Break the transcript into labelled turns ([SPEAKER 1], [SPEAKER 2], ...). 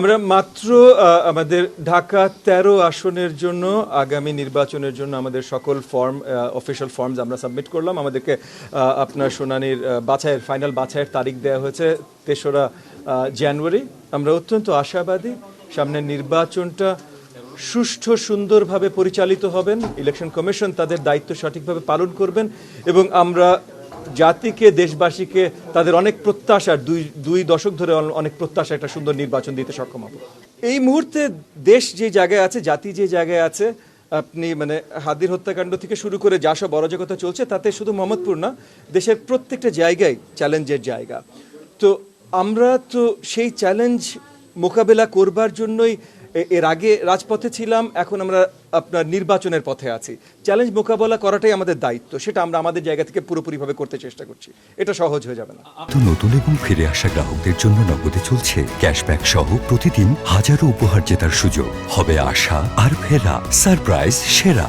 [SPEAKER 1] আমরা মাত্র আমাদের ঢাকা ১৩ আসনের জন্য আগামী নির্বাচনের জন্য আমাদের সকল ফর্ম অফিশিয়াল ফর্মস আমরা সাবমিট করলাম। আমাদেরকে আপনার শুনানির ফাইনাল বাছাইয়ের তারিখ দেওয়া হয়েছে ৩রা জানুয়ারি। আমরা অত্যন্ত আশাবাদী সামনের নির্বাচনটা সুষ্ঠু সুন্দরভাবে পরিচালিত হবেন, ইলেকশন কমিশন তাদের দায়িত্ব সঠিকভাবে পালন করবেন এবং আমরা জাতিকে, দেশবাসীকে তাদের অনেক প্রত্যাশার দুই দশক ধরে অনেক প্রত্যাশা একটা সুন্দর নির্বাচন দিতে সক্ষম হব। এই মুহূর্তে দেশ যে জায়গায় আছে, জাতি যে জায়গায় আছে, আপনি হাদির হত্যাকাণ্ড থেকে শুরু করে যা সব অরাজকতা চলছে তাতে শুধু মোহাম্মদপুর না, দেশের প্রত্যেকটা জায়গায় চ্যালেঞ্জের জায়গা। তো আমরা তো সেই চ্যালেঞ্জ মোকাবেলা করবার জন্যই এর আগে রাজপথে ছিলাম, এখন আমরা আপনার নির্বাচনের পথে আছি। চ্যালেঞ্জ মোকাবেলা করাটাই আমাদের দায়িত্ব, সেটা আমরা আমাদের জায়গা থেকে পুরোপুরিভাবে করতে চেষ্টা করছি। এটা সহজ হয়ে যাবে না।
[SPEAKER 2] তো নতুন এবং ফিরে আসা গ্রাহকদের জন্য নগদে চলছে ক্যাশব্যাক সহ প্রতিদিন হাজারো উপহার জেতার সুযোগ। হবে আশা আর ফেরা, সারপ্রাইজ সেরা।